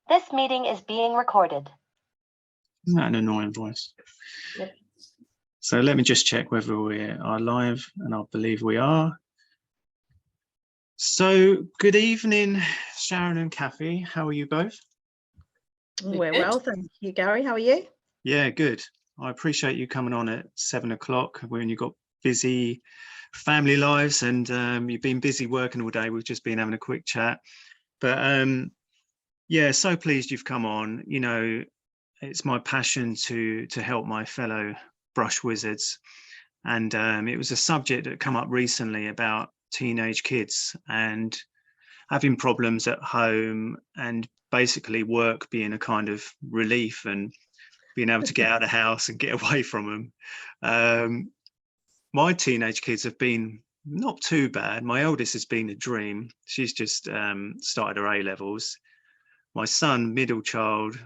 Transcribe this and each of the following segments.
This meeting is being recorded. Isn't that an annoying voice? Yep. So let me just check whether we are live, and I believe we are. So good evening, Sharon and Kathy. How are you both? We're well, thank you, Gary. How are you? Yeah, good. I appreciate you coming on at 7 o'clock when you've got busy family lives and you've been busy working all day. We've just been having a quick chat. But yeah, so pleased you've come on. You know, it's my passion to help my fellow brush wizards. And it was a subject that come up recently about teenage kids and having problems at home, and basically work being a kind of relief and being able to get out of the house and get away from them. My teenage kids have been not too bad. My eldest has been a dream. She's just started her A-levels. My son, middle child,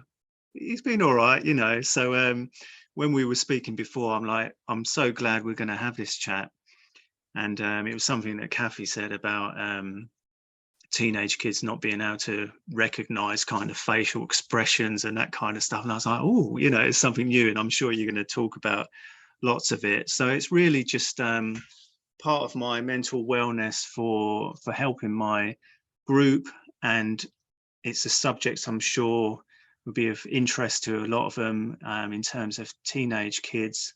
he's been all right, you know. So when we were speaking before, I'm like, I'm so glad we're going to have this chat. And it was something that Kathy said about teenage kids not being able to recognize kind of facial expressions and that kind of stuff. And I was like, oh, you know, it's something new, and I'm sure you're going to talk about lots of it. So it's really just part of my mental wellness for helping my group, and it's a subject I'm sure would be of interest to a lot of them in terms of teenage kids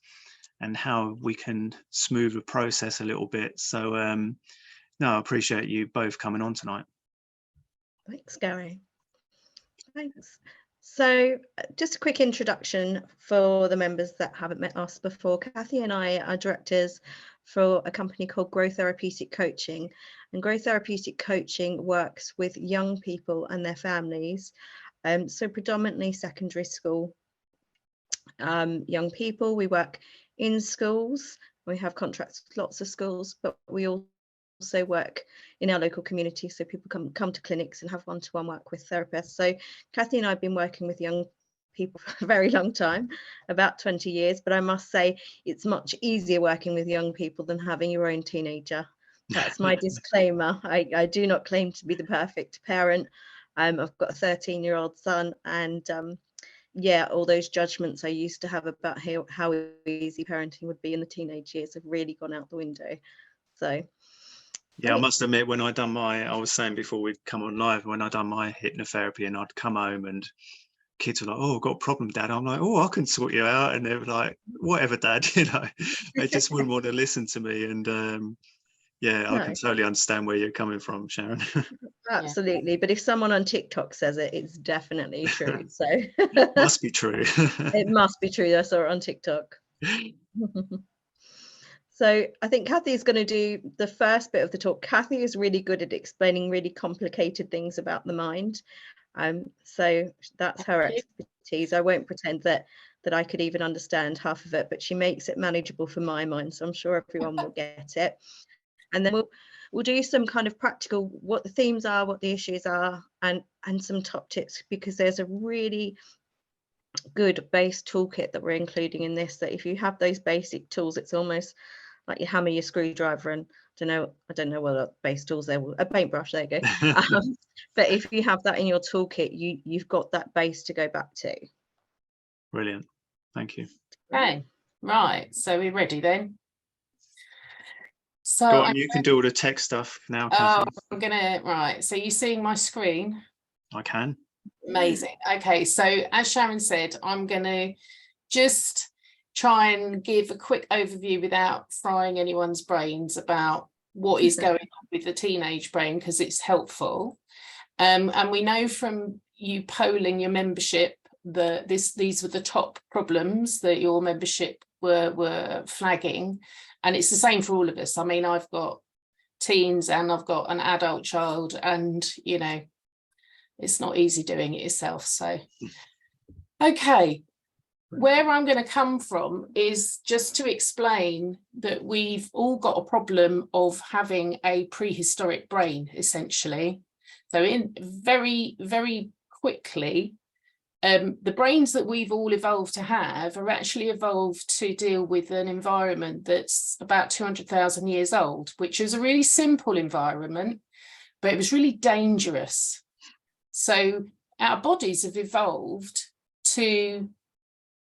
and how we can smooth the process a little bit. So no, I appreciate you both coming on tonight. Thanks, Gary. Thanks. So just a quick introduction for the members that haven't met us before. Kathy and I are directors for a company called Grow Therapeutic Coaching, and Grow Therapeutic Coaching works with young people and their families, so predominantly secondary school young people. We work in schools, we have contracts with lots of schools, but we also work in our local community, so people come to clinics and have one-to-one work with therapists. So Kathy and I have been working with young people for a very long time, about 20 years, but I must say it's much easier working with young people than having your own teenager. That's my disclaimer. I do not claim to be the perfect parent. I've got a 13-year-old son, and yeah, all those judgments I used to have about how easy parenting would be in the teenage years have really gone out the window. So yeah, I must admit, when I was saying before we'd come on live, when I'd done my hypnotherapy and I'd come home and kids were like, oh, I've got a problem, Dad. I'm like, oh, I can sort you out. And they were like, whatever, Dad, you know, they just wouldn't want to listen to me. And yeah, no. I can totally understand where you're coming from, Sharon. Absolutely. Yeah. But if someone on TikTok says it, it's definitely true. So it must be true. It must be true. I saw it on TikTok. So I think Kathy is going to do the first bit of the talk. Kathy is really good at explaining really complicated things about the mind. So that's her expertise. I won't pretend that I could even understand half of it, but she makes it manageable for my mind. So I'm sure everyone will get it. And then we'll do some kind of practical, what the themes are, what the issues are, and some top tips, because there's a really good base toolkit that we're including in this, that if you have those basic tools, it's almost like you hammer your screwdriver and I don't know what base tools there, a paintbrush, there you go. But if you have that in your toolkit, you've got that base to go back to. Brilliant, thank you. Okay, right, so we're ready then. So go on, you can do all the tech stuff now. Oh, I'm gonna, right, so you're seeing my screen? I can. Amazing. Okay, so as Sharon said, I'm gonna just try and give a quick overview without frying anyone's brains about what is going on with the teenage brain, because it's helpful. And we know from you polling your membership that these were the top problems that your membership were flagging, and it's the same for all of us. I mean, I've got teens and I've got an adult child, and you know, it's not easy doing it yourself. So okay, where I'm going to come from is just to explain that we've all got a problem of having a prehistoric brain, essentially. So in very, very quickly, the brains that we've all evolved to have are actually evolved to deal with an environment that's about 200,000 years old, which is a really simple environment, but it was really dangerous. So our bodies have evolved to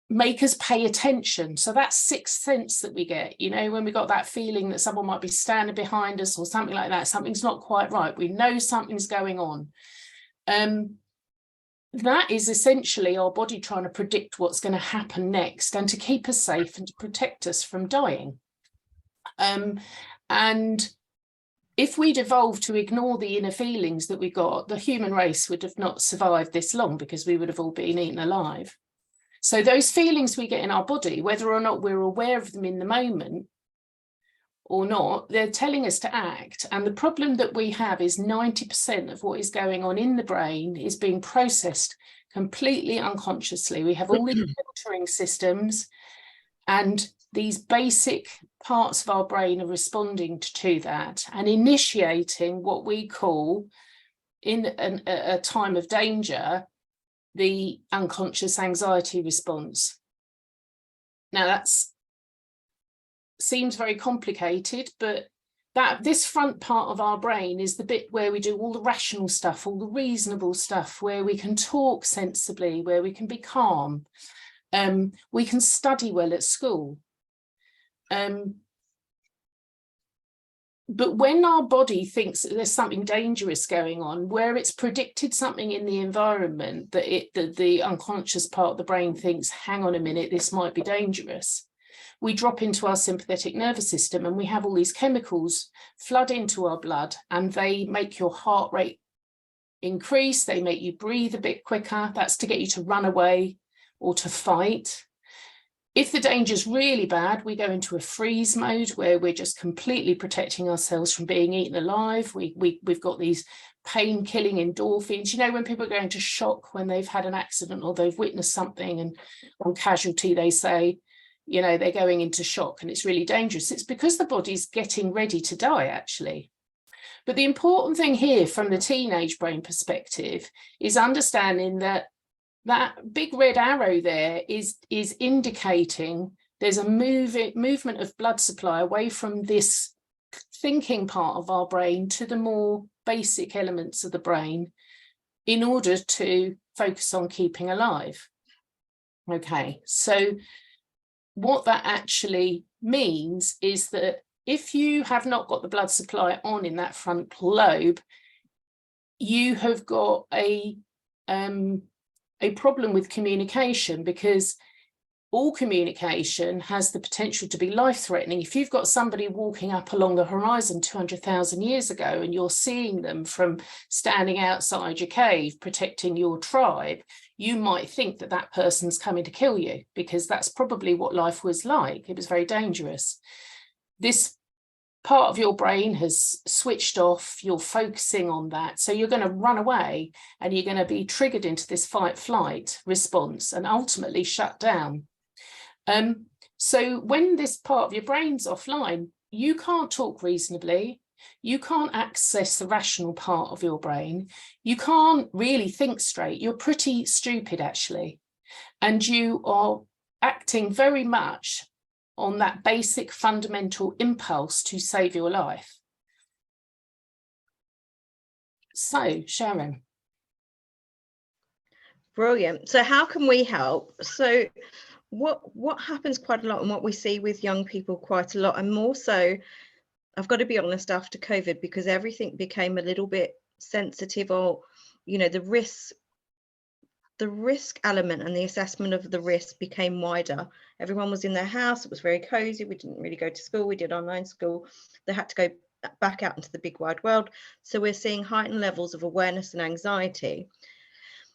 make us pay attention. So that sixth sense that we get, you know, when we got that feeling that someone might be standing behind us or something like that, something's not quite right, we know something's going on. That is essentially our body trying to predict what's going to happen next and to keep us safe and to protect us from dying. And if we'd evolved to ignore the inner feelings that we got, the human race would have not survived this long, because we would have all been eaten alive. So those feelings we get in our body, whether or not we're aware of them in the moment or not, they're telling us to act. And the problem that we have is 90% of what is going on in the brain is being processed completely unconsciously. We have all these filtering systems, and these basic parts of our brain are responding to that and initiating what we call, in a time of danger, the unconscious anxiety response. Now that seems very complicated, but this front part of our brain is the bit where we do all the rational stuff, all the reasonable stuff, where we can talk sensibly, where we can be calm, we can study well at school. But when our body thinks that there's something dangerous going on, where it's predicted something in the environment that the unconscious part of the brain thinks, hang on a minute, this might be dangerous, we drop into our sympathetic nervous system, and we have all these chemicals flood into our blood, and they make your heart rate increase, they make you breathe a bit quicker. That's to get you to run away or to fight. If the danger's really bad, we go into a freeze mode where we're just completely protecting ourselves from being eaten alive. We've got these pain-killing endorphins. You know, when people are going into shock when they've had an accident or they've witnessed something, and on casualty they say, you know, they're going into shock and it's really dangerous. It's because the body's getting ready to die, actually. But the important thing here from the teenage brain perspective is understanding that that big red arrow there is indicating there's a movement of blood supply away from this thinking part of our brain to the more basic elements of the brain in order to focus on keeping alive. Okay, so what that actually means is that if you have not got the blood supply on in that front lobe, you have got a problem with communication, because all communication has the potential to be life-threatening. If you've got somebody walking up along the horizon 200,000 years ago and you're seeing them from standing outside your cave protecting your tribe, you might think that that person's coming to kill you, because that's probably what life was like. It was very dangerous. This part of your brain has switched off, you're focusing on that. So you're going to run away and you're going to be triggered into this fight-flight response and ultimately shut down. So when this part of your brain's offline, you can't talk reasonably, you can't access the rational part of your brain, you can't really think straight, you're pretty stupid actually, and you are acting very much on that basic fundamental impulse to save your life. So, Sharon. Brilliant. So how can we help? So what happens quite a lot, and what we see with young people quite a lot, and more so, I've got to be honest, after COVID, because everything became a little bit sensitive, or, you know, the risk element and the assessment of the risk became wider. Everyone was in their house, it was very cozy, we didn't really go to school, we did online school, they had to go back out into the big wide world. So we're seeing heightened levels of awareness and anxiety.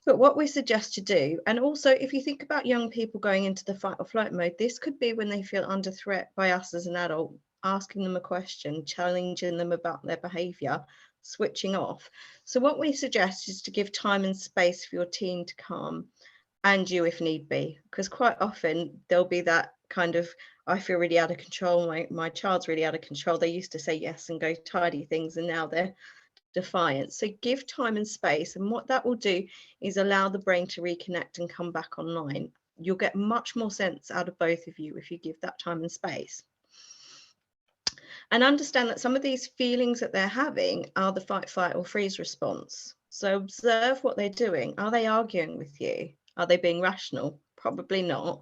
But what we suggest to do, and also if you think about young people going into the fight or flight mode, this could be when they feel under threat by us as an adult, asking them a question, challenging them about their behaviour, switching off. So what we suggest is to give time and space for your teen to calm, and you if need be, because quite often there'll be that kind of, I feel really out of control, my child's really out of control. They used to say yes and go tidy things, and now they're defiant. So give time and space, and what that will do is allow the brain to reconnect and come back online. You'll get much more sense out of both of you if you give that time and space. And understand that some of these feelings that they're having are the fight, flight or freeze response. So observe what they're doing. Are they arguing with you? Are they being rational? Probably not.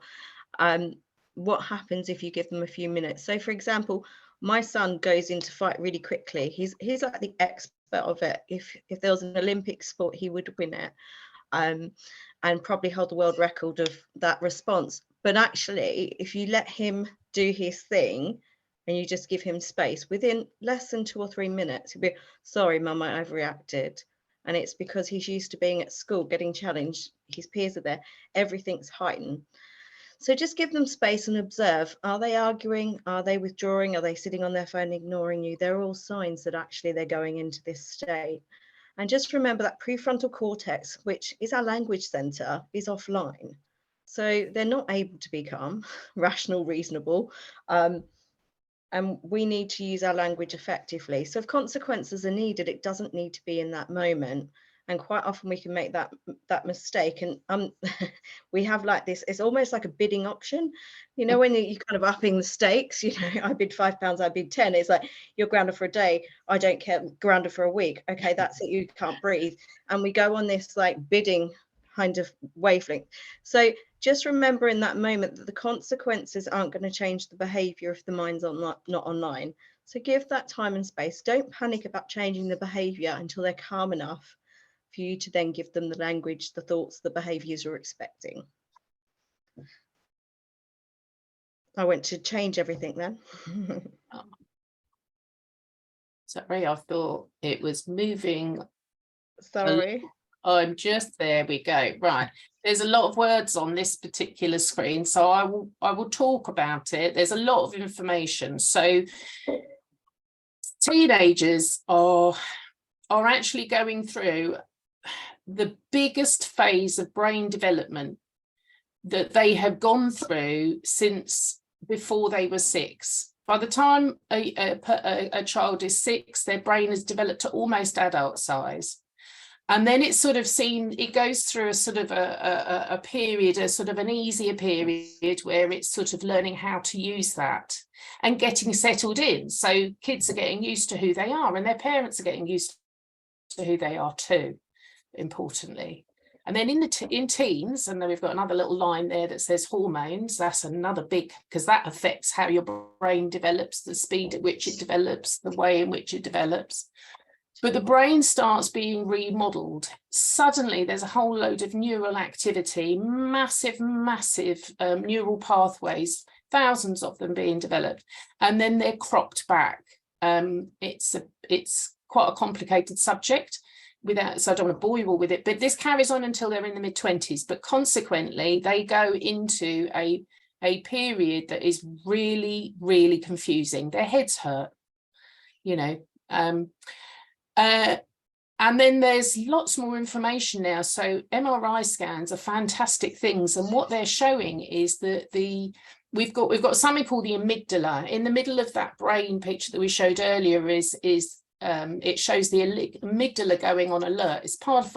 What happens if you give them a few minutes? So for example, my son goes into fight really quickly. He's like the expert of it. If there was an Olympic sport, he would win it, and probably hold the world record of that response. But actually, if you let him do his thing and you just give him space, within less than 2 or 3 minutes, he'll be, sorry, Mum, I overreacted. And it's because he's used to being at school, getting challenged. His peers are there. Everything's heightened. So just give them space and observe. Are they arguing? Are they withdrawing? Are they sitting on their phone ignoring you? They're all signs that actually they're going into this state. And just remember that prefrontal cortex, which is our language center, is offline. So they're not able to be calm, rational, reasonable. And we need to use our language effectively. So if consequences are needed, it doesn't need to be in that moment. And quite often we can make that mistake. And we have like this, it's almost like a bidding auction. You know, when you're kind of upping the stakes, you know, I bid £5, I bid 10. It's like, you're grounded for a day. I don't care, grounded for a week. Okay, that's it, you can't breathe. And we go on this like bidding kind of wavelength. So just remember in that moment that the consequences aren't going to change the behavior if the mind's not online. So give that time and space. Don't panic about changing the behavior until they're calm enough for you to then give them the language, the thoughts, the behaviors you're expecting. I went to change everything then. Sorry, I thought it was moving. Sorry. I'm just, there we go. Right. There's a lot of words on this particular screen, so I will talk about it. There's a lot of information. So teenagers are actually going through the biggest phase of brain development that they have gone through since before they were 6. By the time a child is 6, their brain has developed to almost adult size. And then it's sort of it goes through a sort of a period, a sort of an easier period where it's sort of learning how to use that and getting settled in. So kids are getting used to who they are and their parents are getting used to who they are too, importantly. And then in teens, and then we've got another little line there that says hormones. That's another big, because that affects how your brain develops, the speed at which it develops, the way in which it develops. But the brain starts being remodeled. Suddenly there's a whole load of neural activity, massive neural pathways, thousands of them being developed, and then they're cropped back. It's quite a complicated subject, so I don't want to bore you all with it, but this carries on until they're in the mid-20s. But consequently, they go into a period that is really, really confusing. Their heads hurt, you know. And then there's lots more information now. So MRI scans are fantastic things, and what they're showing is that we've got something called the amygdala. In the middle of that brain picture that we showed earlier it shows the amygdala going on alert. It's part of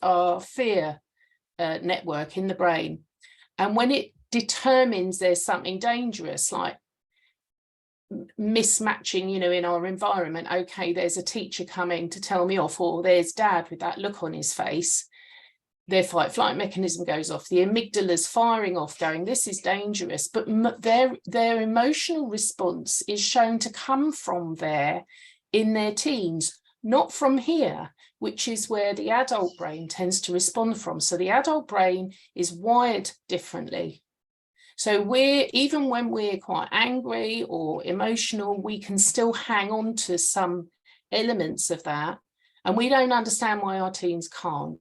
our fear network in the brain, and when it determines there's something dangerous, like mismatching, you know, in our environment, okay, there's a teacher coming to tell me off, or there's dad with that look on his face, their fight flight mechanism goes off, the amygdala's firing off, going, this is dangerous. But their emotional response is shown to come from there in their teens, not from here, which is where the adult brain tends to respond from. So the adult brain is wired differently. So even when we're quite angry or emotional, we can still hang on to some elements of that, and we don't understand why our teens can't.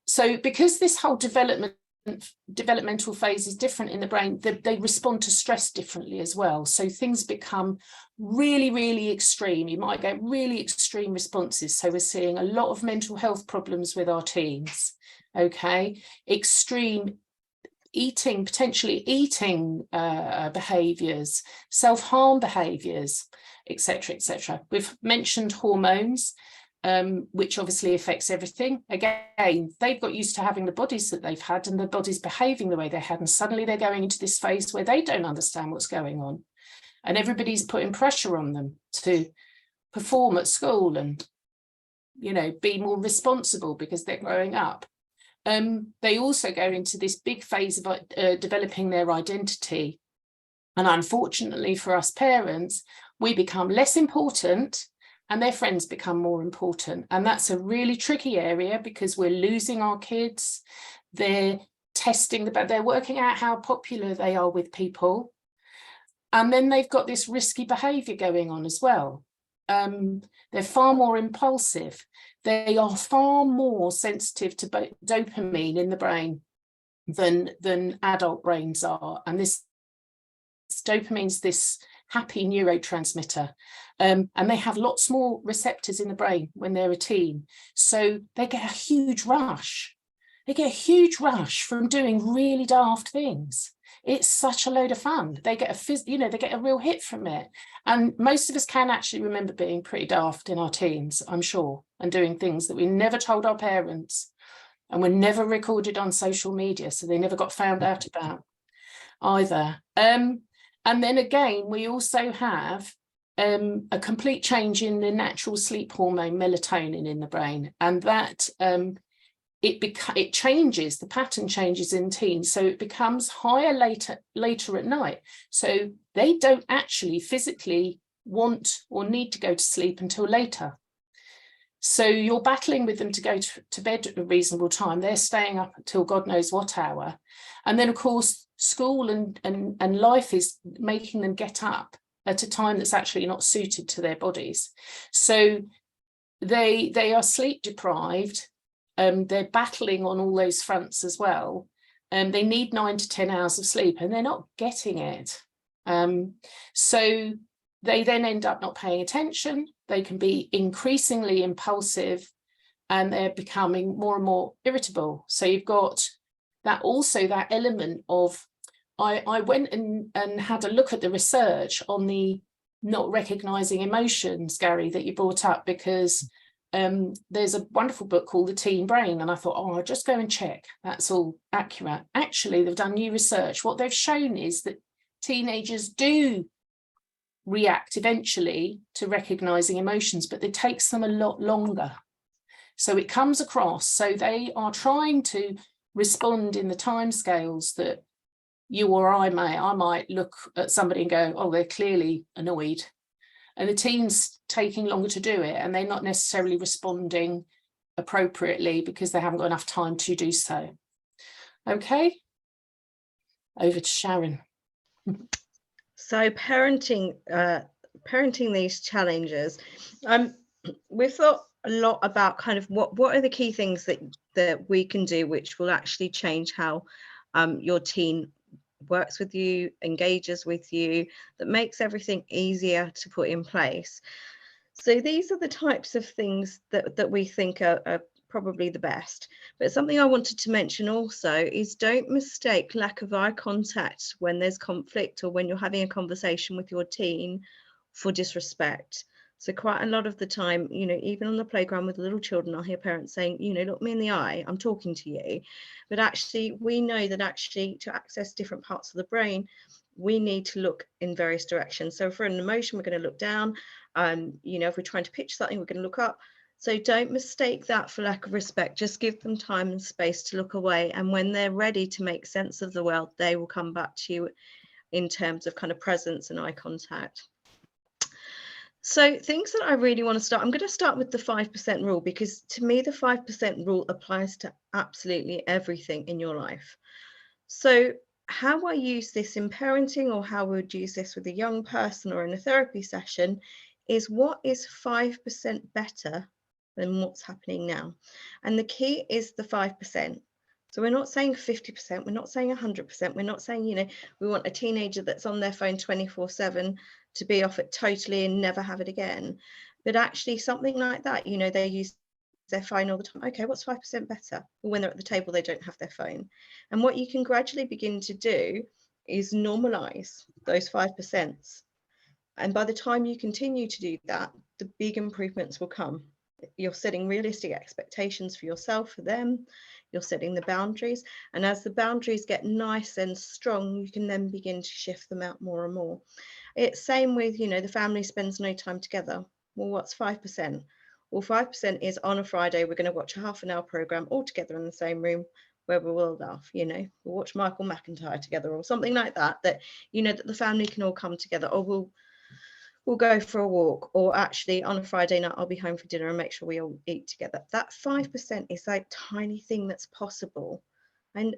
So because this whole developmental phase is different in the brain, they respond to stress differently as well. So things become really, really extreme. You might get really extreme responses. So we're seeing a lot of mental health problems with our teens. Okay, extreme eating, potentially eating behaviours, self-harm behaviours, etc., etc. We've mentioned hormones, which obviously affects everything. Again, they've got used to having the bodies that they've had and the bodies behaving the way they had, and suddenly they're going into this phase where they don't understand what's going on, and everybody's putting pressure on them to perform at school and you know, be more responsible because they're growing up. They also go into this big phase of developing their identity. And unfortunately for us parents, we become less important and their friends become more important. And that's a really tricky area because we're losing our kids. They're testing, they're working out how popular they are with people. And then they've got this risky behavior going on as well. They're far more impulsive. They are far more sensitive to dopamine in the brain than adult brains are. And this dopamine's this happy neurotransmitter. And they have lots more receptors in the brain when they're a teen. So they get a huge rush. They get a huge rush from doing really daft things. It's such a load of fun. They get they get a real hit from it. And most of us can actually remember being pretty daft in our teens, I'm sure, and doing things that we never told our parents and were never recorded on social media, so they never got found out about either. And then again, we also have a complete change in the natural sleep hormone melatonin in the brain, and that it changes, the pattern changes in teens, so it becomes higher later at night. So they don't actually physically want or need to go to sleep until later. So you're battling with them to go to bed at a reasonable time. They're staying up until God knows what hour. And then, of course, school and life is making them get up at a time that's actually not suited to their bodies. So they are sleep deprived. They're battling on all those fronts as well. They need 9 to 10 hours of sleep and they're not getting it. So they then end up not paying attention. They can be increasingly impulsive and they're becoming more and more irritable. So you've got that element of, I went and had a look at the research on the not recognizing emotions, Gary, that you brought up, because there's a wonderful book called The Teen Brain, and I thought, I'll just go and check that's all accurate. Actually, they've done new research. What they've shown is that teenagers do react eventually to recognizing emotions, but it takes them a lot longer. So it comes across, so they are trying to respond in the timescales that you or I might look at somebody and go, oh, they're clearly annoyed. And the teen's taking longer to do it, and they're not necessarily responding appropriately because they haven't got enough time to do so. Okay, over to Sharon. So parenting these challenges, we've thought a lot about kind of what are the key things that we can do which will actually change how your teen works with you, engages with you, that makes everything easier to put in place. So these are the types of things that we think are probably the best. But something I wanted to mention also is, don't mistake lack of eye contact when there's conflict or when you're having a conversation with your teen for disrespect. So quite a lot of the time, even on the playground with little children, I'll hear parents saying, look me in the eye, I'm talking to you. But actually, we know that actually to access different parts of the brain, we need to look in various directions. So for an emotion, we're going to look down. If we're trying to pitch something, we're going to look up. So don't mistake that for lack of respect. Just give them time and space to look away. And when they're ready to make sense of the world, they will come back to you in terms of kind of presence and eye contact. So things that I really want to start, I'm going to start with the 5% rule, because to me, the 5% rule applies to absolutely everything in your life. So how I use this in parenting, or how we would use this with a young person or in a therapy session, is what is 5% better than what's happening now. And the key is the 5%. So we're not saying 50%, we're not saying 100%, we're not saying, we want a teenager that's on their phone 24/7 to be off it totally and never have it again. But actually something like that, they use their phone all the time. Okay, what's 5% better? Well, when they're at the table, they don't have their phone. And what you can gradually begin to do is normalize those 5%. And by the time you continue to do that, the big improvements will come. You're setting realistic expectations for yourself, for them. You're setting the boundaries. And as the boundaries get nice and strong, you can then begin to shift them out more and more. It's same with, the family spends no time together. Well, what's 5%? Well, 5% is on a Friday, we're going to watch a half-an-hour program all together in the same room where we will laugh, you know, we'll watch Michael McIntyre together or something like that, that, you know, that the family can all come together, or we'll go for a walk, or actually on a Friday night, I'll be home for dinner and make sure we all eat together. That 5% is that tiny thing that's possible. And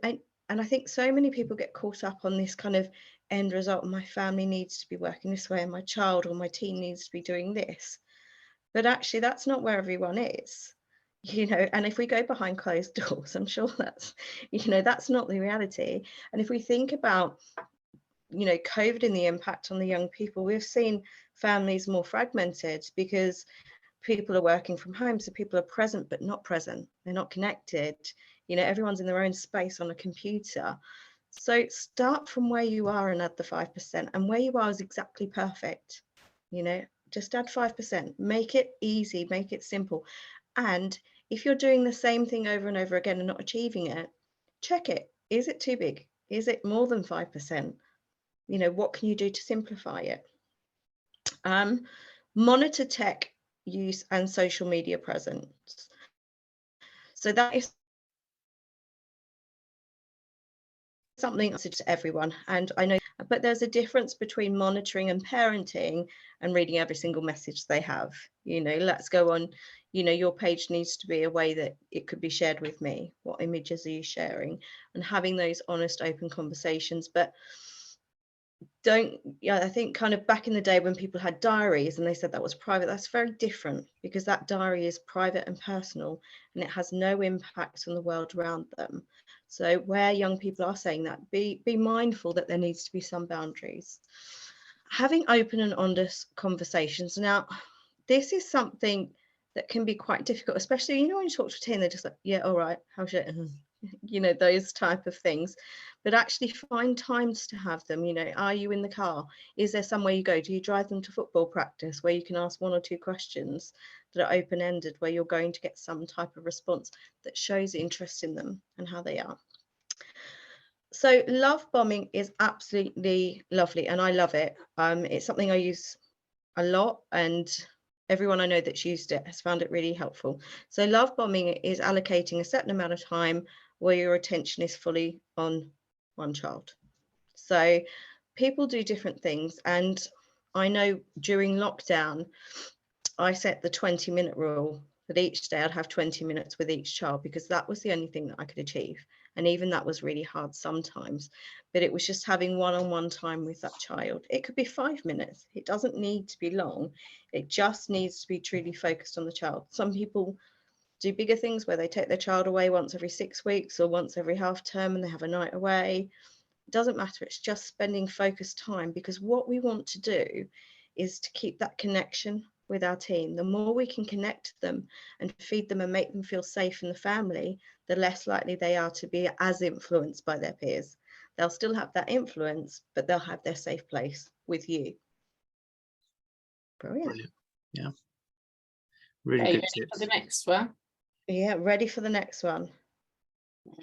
I think so many people get caught up on this kind of end result. My family needs to be working this way, and my child or my teen needs to be doing this. But actually, that's not where everyone is, you know. And if we go behind closed doors, I'm sure that's, you know, that's not the reality. And if we think about, you know, COVID and the impact on the young people, we've seen families more fragmented because people are working from home. So people are present, but not present. They're not connected. You know, everyone's in their own space on a computer. So start from where you are and add the 5%. And where you are is exactly perfect. You know, just add 5%. Make it easy, make it simple. And if you're doing the same thing over and over again and not achieving it, check it. Is it too big? Is it more than 5%? You know, what can you do to simplify it? Monitor tech use and social media presence. So that is something to everyone, and I know, but there's a difference between monitoring and parenting and reading every single message they have. You know, let's go on, you know, your page needs to be a way that it could be shared with me. What images are you sharing? And having those honest, open conversations. But don't, yeah, I think kind of back in the day when people had diaries and they said that was private, that's very different, because that diary is private and personal and it has no impact on the world around them. So where young people are saying that, be mindful that there needs to be some boundaries. Having open and honest conversations. Now, this is something that can be quite difficult, especially, you know, when you talk to a teen, they're just like, yeah, all right, how's it? You know, those type of things. But actually find times to have them. You know, are you in the car? Is there somewhere you go? Do you drive them to football practice where you can ask 1 or 2 questions that are open-ended, where you're going to get some type of response that shows interest in them and how they are? So love bombing is absolutely lovely and I love it. It's something I use a lot, and everyone I know that's used it has found it really helpful. So love bombing is allocating a certain amount of time where your attention is fully on one child. So people do different things, and I know during lockdown I set the 20-minute rule that each day I'd have 20 minutes with each child, because that was the only thing that I could achieve. And even that was really hard sometimes, but it was just having one-on-one time with that child. It could be 5 minutes. It doesn't need to be long. It just needs to be truly focused on the child. Some people do bigger things where they take their child away once every 6 weeks or once every half term and they have a night away. It doesn't matter. It's just spending focused time, because what we want to do is to keep that connection with our teen. The more we can connect them and feed them and make them feel safe in the family, the less likely they are to be as influenced by their peers. They'll still have that influence, but they'll have their safe place with you. Brilliant. Yeah. Really Okay, good ready tips. for the next one? Yeah, ready for the next one.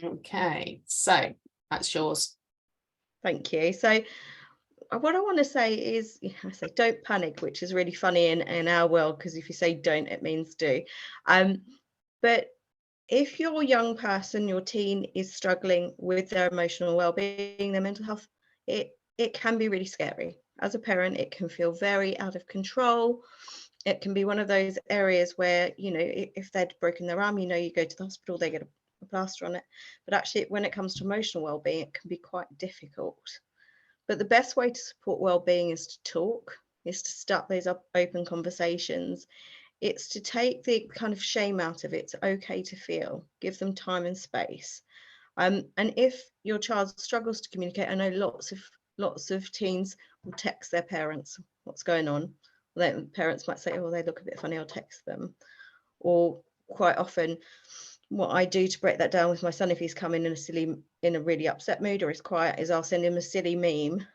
Okay, so that's yours. Thank you. So what I want to say is, I say don't panic, which is really funny in our world, because if you say don't, it means do. But if your young person, your teen, is struggling with their emotional well-being, their mental health, it can be really scary. As a parent, it can feel very out of control. It can be one of those areas where, you know, if they'd broken their arm, you know, you go to the hospital, they get a plaster on it. But actually, when it comes to emotional well-being, it can be quite difficult. But the best way to support well-being is to talk, is to start those open conversations. It's to take the kind of shame out of it. It's okay to feel, give them time and space. And if your child struggles to communicate, I know lots of teens will text their parents what's going on. Then parents might say, oh, they look a bit funny, I'll text them. Or quite often, what I do to break that down with my son, if he's coming in a really upset mood or is quiet, is I'll send him a silly meme.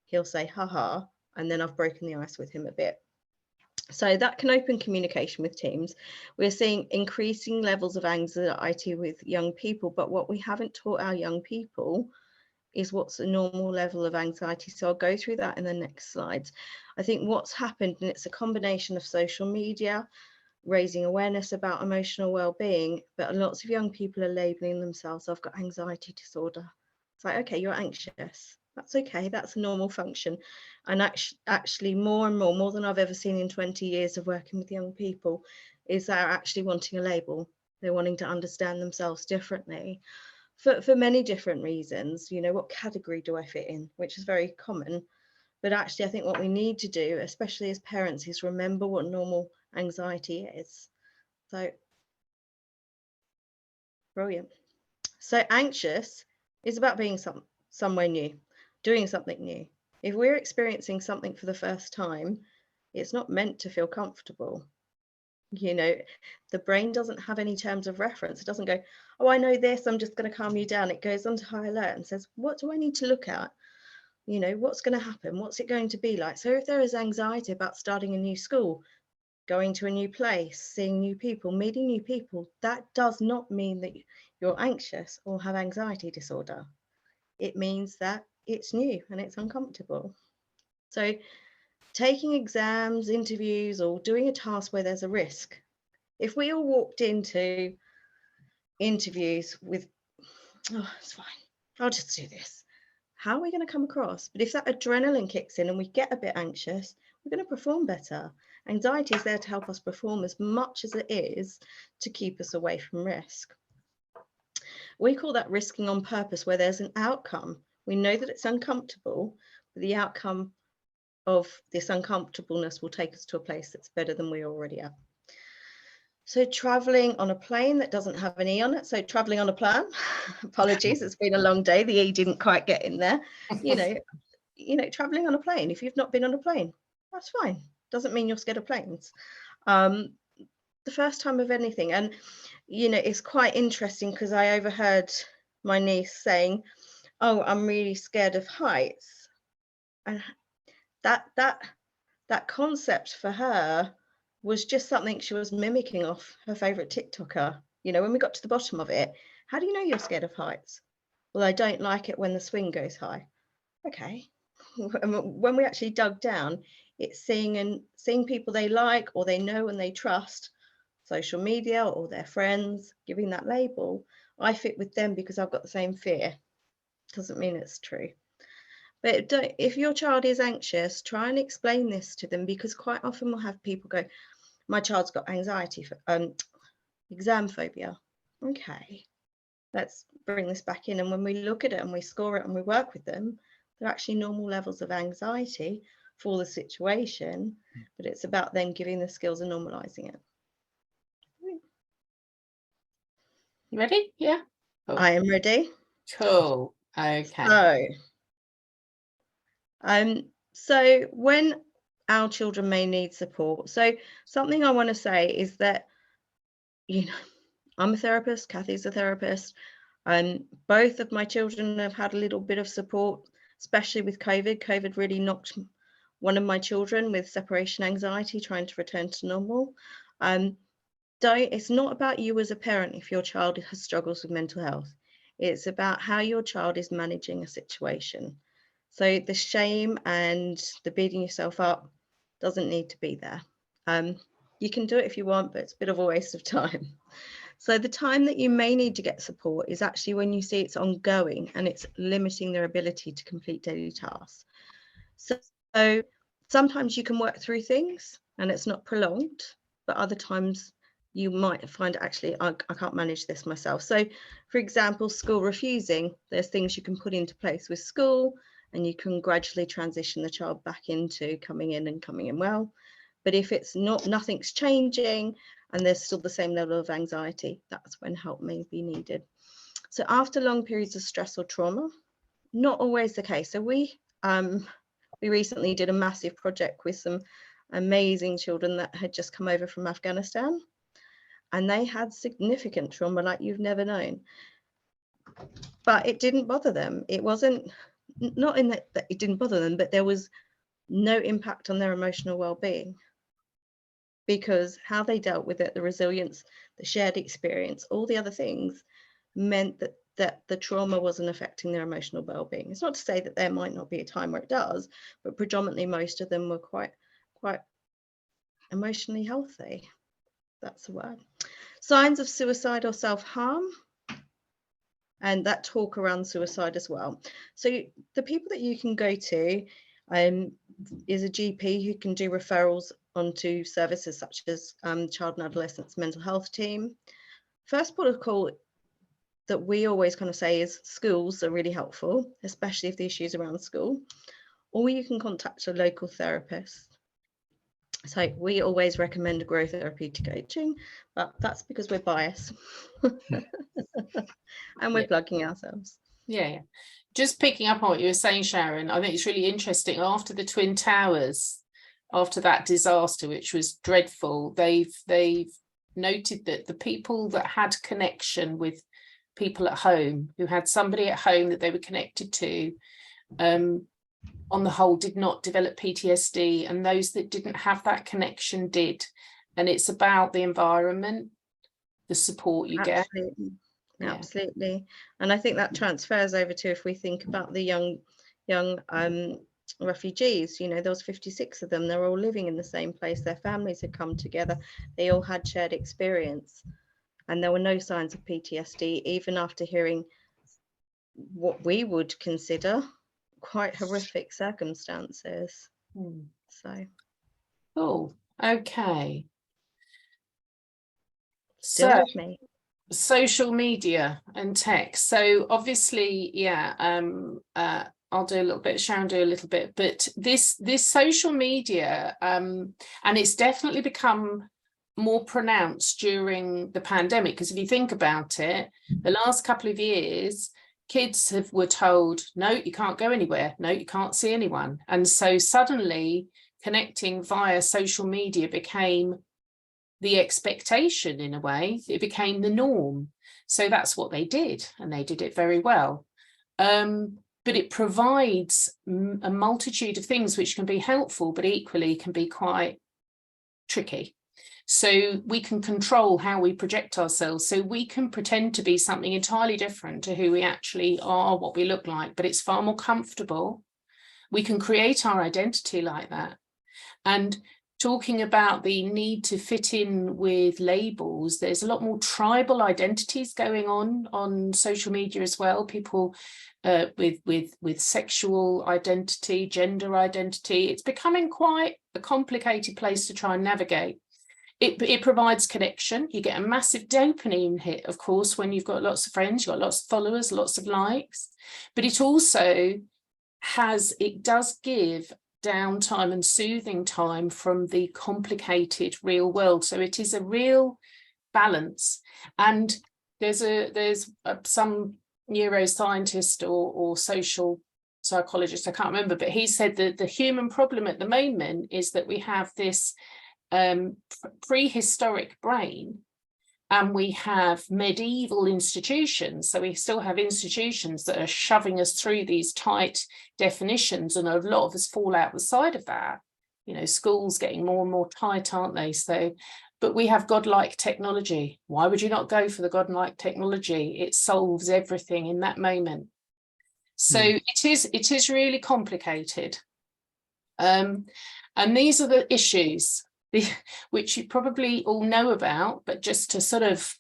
He'll say, haha, and then I've broken the ice with him a bit. So that can open communication with teams. We're seeing increasing levels of anxiety with young people, but what we haven't taught our young people is what's a normal level of anxiety. So I'll go through that in the next slides. I think what's happened, and it's a combination of social media, raising awareness about emotional well-being, but lots of young people are labeling themselves, I've got anxiety disorder. It's like, okay, you're anxious. That's okay, that's a normal function. And actually more and more than I've ever seen in 20 years of working with young people, is they're actually wanting a label. They're wanting to understand themselves differently for many different reasons. You know, what category do I fit in, which is very common. But actually, I think what we need to do, especially as parents, is remember what normal anxiety is. So, brilliant. So anxious is about being somewhere new, doing something new. If we're experiencing something for the first time, it's not meant to feel comfortable. You know, the brain doesn't have any terms of reference. It doesn't go, oh, I know this, I'm just going to calm you down. It goes onto high alert and says, what do I need to look at? You know, what's going to happen? What's it going to be like? So if there is anxiety about starting a new school, going to a new place, seeing new people, meeting new people, that does not mean that you're anxious or have anxiety disorder. It means that it's new and it's uncomfortable. So taking exams, interviews, or doing a task where there's a risk. If we all walked into interviews with, oh, it's fine, I'll just do this. How are we going to come across? But if that adrenaline kicks in and we get a bit anxious, we're going to perform better. Anxiety is there to help us perform as much as it is to keep us away from risk. We call that risking on purpose, where there's an outcome. We know that it's uncomfortable, but the outcome of this uncomfortableness will take us to a place that's better than we already are. So traveling on a plane that doesn't have an E on it. So traveling on a plan, apologies, it's been a long day. The E didn't quite get in there. You know, traveling on a plane, if you've not been on a plane, that's fine. Doesn't mean you're scared of planes. The first time of anything. And, you know, it's quite interesting because I overheard my niece saying, oh, I'm really scared of heights. And that concept for her was just something she was mimicking off her favorite TikToker. You know, when we got to the bottom of it, how do you know you're scared of heights? Well, I don't like it when the swing goes high. Okay. When we actually dug down, it's seeing people they like or they know and they trust, social media or their friends, giving that label. I fit with them because I've got the same fear. Doesn't mean it's true. But if your child is anxious, try and explain this to them, because quite often we'll have people go, my child's got anxiety, exam phobia. Okay, let's bring this back in. And when we look at it and we score it and we work with them, they're actually normal levels of anxiety for the situation, but it's about then giving the skills and normalizing it. You ready? Yeah. Cool. I am ready. Cool. Okay. So when our children may need support, so something I want to say is that, you know, I'm a therapist, Kathy's a therapist, and both of my children have had a little bit of support, especially with COVID. COVID really knocked one of my children with separation anxiety, trying to return to normal. It's not about you as a parent if your child has struggles with mental health. It's about how your child is managing a situation. So the shame and the beating yourself up doesn't need to be there. You can do it if you want, but it's a bit of a waste of time. So the time that you may need to get support is actually when you see it's ongoing and it's limiting their ability to complete daily tasks. So sometimes you can work through things and it's not prolonged, but other times you might find actually, I can't manage this myself. So for example, school refusing, there's things you can put into place with school, and you can gradually transition the child back into coming in well. But if it's nothing's changing and there's still the same level of anxiety, that's when help may be needed. So after long periods of stress or trauma, not always the case. So we recently did a massive project with some amazing children that had just come over from Afghanistan, and they had significant trauma like you've never known. But it didn't bother them. It wasn't, not in that it didn't bother them, but there was no impact on their emotional well-being, because how they dealt with it, the resilience, the shared experience, all the other things meant that the trauma wasn't affecting their emotional well-being. It's not to say that there might not be a time where it does, but predominantly most of them were quite emotionally healthy. That's the word. Signs of suicide or self-harm, and that talk around suicide as well. So the people that you can go to is a GP who can do referrals onto services such as child and adolescents mental health team. First port of call that we always kind of say is schools are really helpful, especially if the issues around school, or you can contact a local therapist. So we always recommend growth therapeutic coaching, but that's because we're biased and we're plugging ourselves. Yeah, just picking up on what you were saying, Sharon, I think it's really interesting. After the Twin Towers, after that disaster, which was dreadful, they've noted that the people that had connection with people at home, who had somebody at home that they were connected to, on the whole did not develop PTSD, and those that didn't have that connection did. And it's about the environment, the support you get. Absolutely. And I think that transfers over to, if we think about the young refugees, you know, there was 56 of them, they're all living in the same place, their families had come together, they all had shared experience, and there were no signs of PTSD, even after hearing what we would consider quite horrific circumstances. So cool. Okay, still so with me. Social media and tech. So obviously, I'll do a little bit, Sharon do a little bit, but this social media, and it's definitely become more pronounced during the pandemic, because if you think about it, the last couple of years, kids were told, no, you can't go anywhere, no, you can't see anyone. And so suddenly connecting via social media became the expectation in a way. It became the norm. So that's what they did, and they did it very well. But it provides a multitude of things which can be helpful, but equally can be quite tricky. So we can control how we project ourselves. So we can pretend to be something entirely different to who we actually are, what we look like, but it's far more comfortable. We can create our identity like that. And talking about the need to fit in with labels, there's a lot more tribal identities going on social media as well. People with sexual identity, gender identity, it's becoming quite a complicated place to try and navigate. It provides connection. You get a massive dopamine hit, of course, when you've got lots of friends, you've got lots of followers, lots of likes, but it also does give downtime and soothing time from the complicated real world. So it is a real balance. And there's some neuroscientist or social psychologist, I can't remember, but he said that the human problem at the moment is that we have this prehistoric brain, and we have medieval institutions. So we still have institutions that are shoving us through these tight definitions, and a lot of us fall out the side of that. You know, schools getting more and more tight, aren't they? So, but we have godlike technology. Why would you not go for the godlike technology? It solves everything in that moment. So it is really complicated. And these are the issues which you probably all know about, but just to sort of,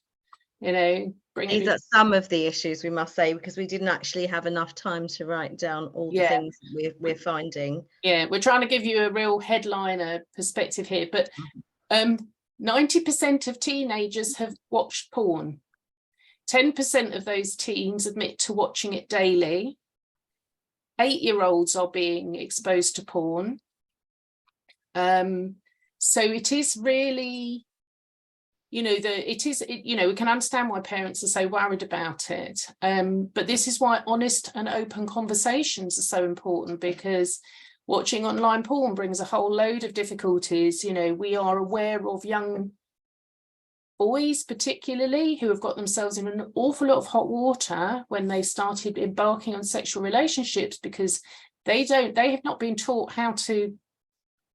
you know, bring these are some of the issues, we must say, because we didn't actually have enough time to write down all the things we're finding. Yeah, we're trying to give you a real headliner perspective here, but 90% of teenagers have watched porn. 10% of those teens admit to watching it daily. 8-year-olds are being exposed to porn. So it is really, you know, we can understand why parents are so worried about it. But this is why honest and open conversations are so important, because watching online porn brings a whole load of difficulties. You know, we are aware of young boys particularly who have got themselves in an awful lot of hot water when they started embarking on sexual relationships, because they have not been taught how to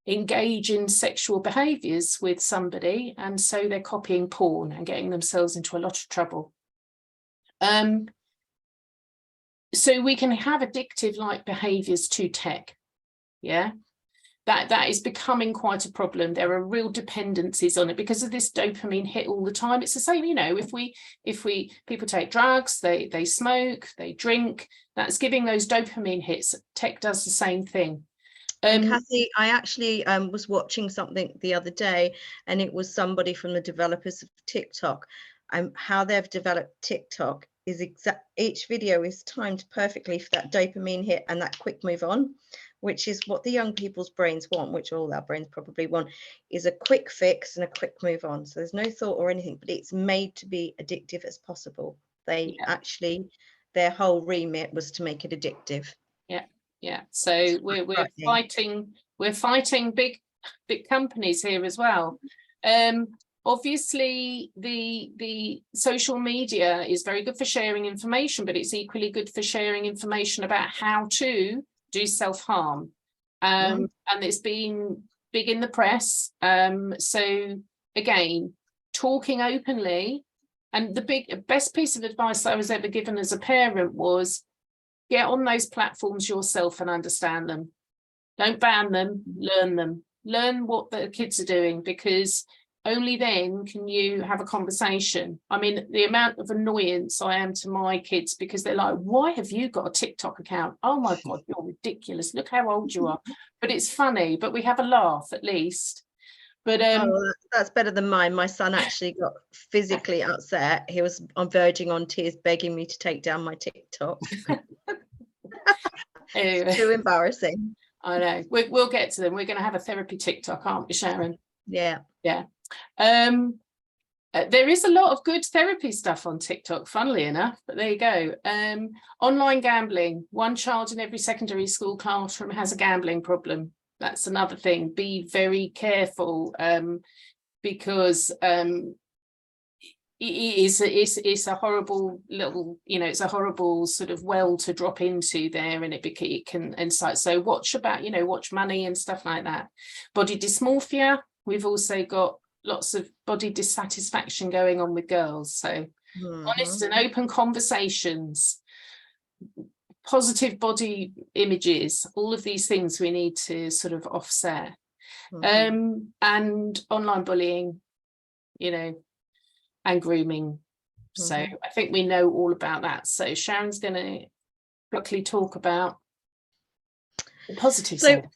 engage in sexual behaviors with somebody, and so they're copying porn and getting themselves into a lot of trouble. So we can have addictive like behaviors to tech, that is becoming quite a problem. There are real dependencies on it because of this dopamine hit all the time. It's the same, you know, if people take drugs, they smoke, they drink, that's giving those dopamine hits. Tech does the same thing. And Kathy, I actually was watching something the other day, and it was somebody from the developers of TikTok. How they've developed TikTok is each video is timed perfectly for that dopamine hit and that quick move on, which is what the young people's brains want, which all our brains probably want, is a quick fix and a quick move on. So there's no thought or anything, but it's made to be addictive as possible. They actually, their whole remit was to make it addictive. Yeah, so we're fighting big companies here as well. Obviously the social media is very good for sharing information, but it's equally good for sharing information about how to do self-harm. And it's been big in the press. So again, talking openly, and the best piece of advice I was ever given as a parent was, get on those platforms yourself and understand them. Don't ban them, learn them. Learn what the kids are doing, because only then can you have a conversation. I mean, the amount of annoyance I am to my kids because they're like, why have you got a TikTok account? Oh my God, you're ridiculous. Look how old you are. But it's funny, but we have a laugh at least. But that's better than mine. My son actually got physically upset. He was verging on tears, begging me to take down my TikTok. Anyway, too embarrassing. I know. We'll get to them. We're going to have a therapy TikTok, aren't we, Sharon? Yeah. There is a lot of good therapy stuff on TikTok, funnily enough, but there you go. Online gambling. 1 child in every secondary school classroom has a gambling problem. That's another thing. Be very careful, because it's a horrible little, you know, it's a horrible sort of well to drop into there, and it can incite. So watch money and stuff like that. Body dysmorphia. We've also got lots of body dissatisfaction going on with girls. So honest and open conversations, positive body images, all of these things we need to sort of offset. And online bullying, you know, and grooming. So I think we know all about that. So Sharon's going to quickly talk about the positive side.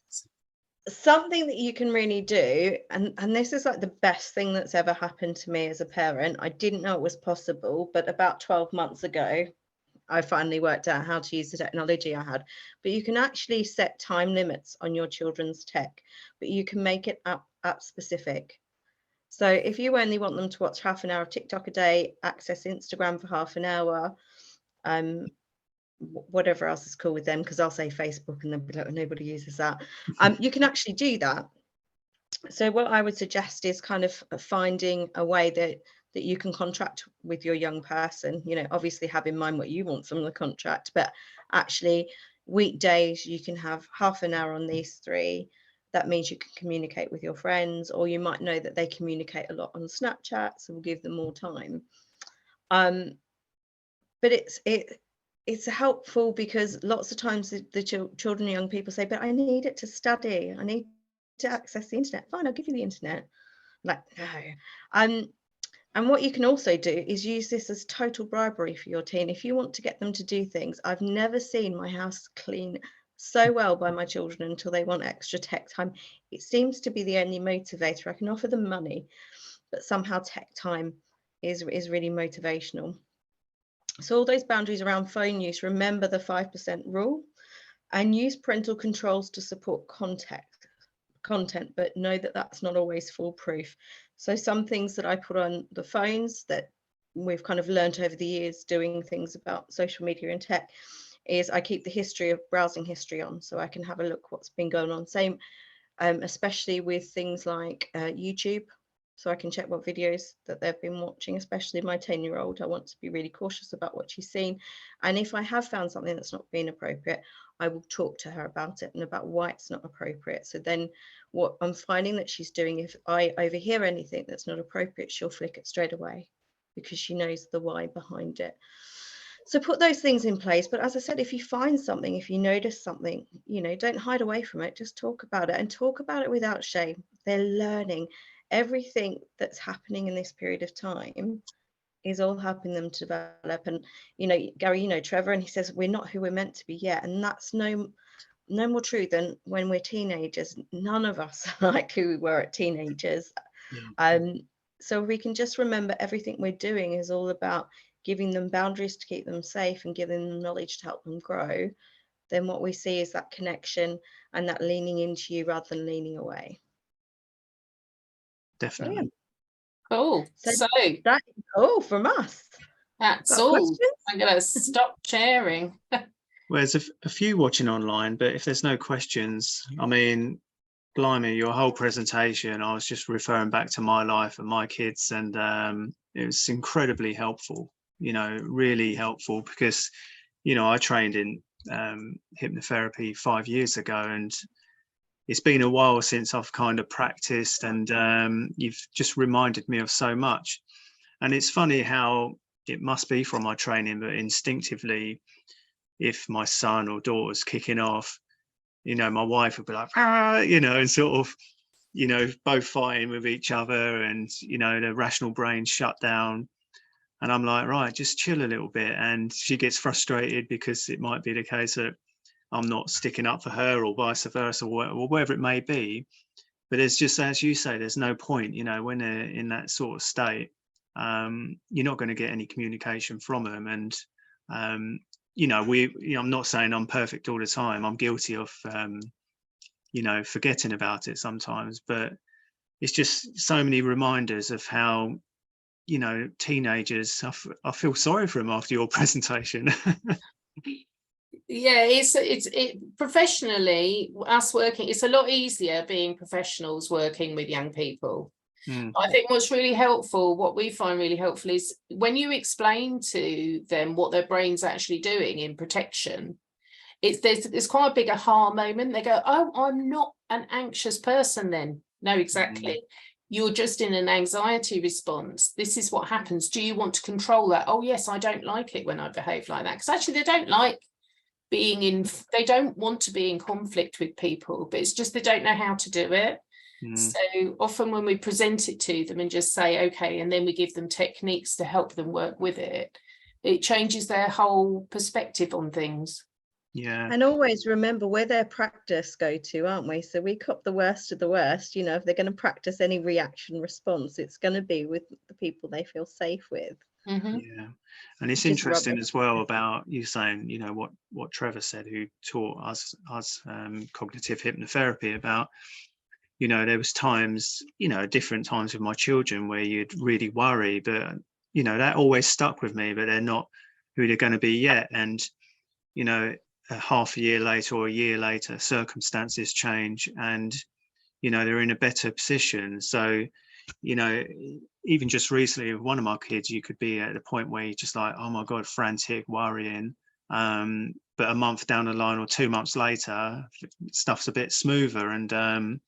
Something that you can really do, and this is like the best thing that's ever happened to me as a parent. I didn't know it was possible, but about 12 months ago, I finally worked out how to use the technology I had. But you can actually set time limits on your children's tech, but you can make it app specific. So if you only want them to watch half an hour of TikTok a day, access Instagram for half an hour, whatever else is cool with them, because I'll say Facebook and they'll be like, nobody uses that. You can actually do that. So what I would suggest is kind of finding a way that you can contract with your young person, you know, obviously have in mind what you want from the contract, but actually weekdays you can have half an hour on these 3. That means you can communicate with your friends, or you might know that they communicate a lot on Snapchat, so we'll give them more time. But it's helpful because lots of times the children and young people say, but I need it to study, I need to access the internet. Fine, I'll give you the internet. Like, no. And what you can also do is use this as total bribery for your teen. If you want to get them to do things, I've never seen my house clean so well by my children until they want extra tech time. It seems to be the only motivator. I can offer them money, but somehow tech time is really motivational. So all those boundaries around phone use, remember the 5% rule, and use parental controls to support content, but know that that's not always foolproof. So some things that I put on the phones that we've kind of learned over the years doing things about social media and tech is I keep the history of browsing history on, so I can have a look what's been going on. Same, especially with things like YouTube, so I can check what videos that they've been watching, especially my 10-year-old. I want to be really cautious about what she's seen. And if I have found something that's not been appropriate, I will talk to her about it and about why it's not appropriate. So then what I'm finding that she's doing, if I overhear anything that's not appropriate, she'll flick it straight away because she knows the why behind it. So put those things in place. But as I said, if you find something, if you notice something, you know, don't hide away from it. Just talk about it, and talk about it without shame. They're learning. Everything that's happening in this period of time is all helping them to develop. And, you know, Gary, you know Trevor, and he says we're not who we're meant to be yet. And that's no more true than when we're teenagers. None of us are like who we were at teenagers. So we can just remember everything we're doing is all about giving them boundaries to keep them safe and giving them knowledge to help them grow. Then what we see is that connection and that leaning into you rather than leaning away. Definitely. Brilliant. Cool. So So that is all from us. that's Got all. questions? I'm going to stop sharing. Well, there's a few watching online, but if there's no questions, I mean, blimey, your whole presentation, I was just referring back to my life and my kids, and it was incredibly helpful, you know, really helpful, because, you know, I trained in hypnotherapy 5 years ago, and it's been a while since I've kind of practiced, and you've just reminded me of so much. And it's funny how it must be from my training, but instinctively, if my son or daughter's kicking off, you know, my wife would be like, ah, you know, and sort of, you know, both fighting with each other, and, you know, the rational brain shut down. And I'm like, right, just chill a little bit. And she gets frustrated because it might be the case that I'm not sticking up for her, or vice versa, or whatever it may be. But it's just, as you say, there's no point, you know, when they're in that sort of state, you're not going to get any communication from them. And, you know, I'm not saying I'm perfect all the time. I'm guilty of, you know, forgetting about it sometimes, but it's just so many reminders of how, you know, teenagers, I feel sorry for them after your presentation. Yeah, it professionally, us working, it's a lot easier being professionals working with young people. I think what's really helpful, what we find really helpful, is when you explain to them what their brain's actually doing in protection, there's quite a big aha moment. They go, oh, I'm not an anxious person then. No, exactly. You're just in an anxiety response. This is what happens. Do you want to control that? Oh, yes, I don't like it when I behave like that. Because actually they don't like they don't want to be in conflict with people, but it's just they don't know how to do it. So often when we present it to them and just say, okay, and then we give them techniques to help them work with it, it changes their whole perspective on things. Yeah. And always remember where their practice go to, aren't we? So we cop the worst of the worst. You know, if they're going to practice any reaction response, it's going to be with the people they feel safe with. Yeah, and it's Just interesting as well about you saying, you know, what Trevor said, who taught us cognitive hypnotherapy, about, you know, there was times, you know, different times with my children where you'd really worry, but, you know, that always stuck with me, but they're not who they're going to be yet. And, you know, a half a year later or a year later, circumstances change, and, you know, they're in a better position. So, you know, even just recently with one of my kids, you could be at the point where you're just like, oh my God, frantic, worrying. But a month down the line or 2 months later, stuff's a bit smoother, and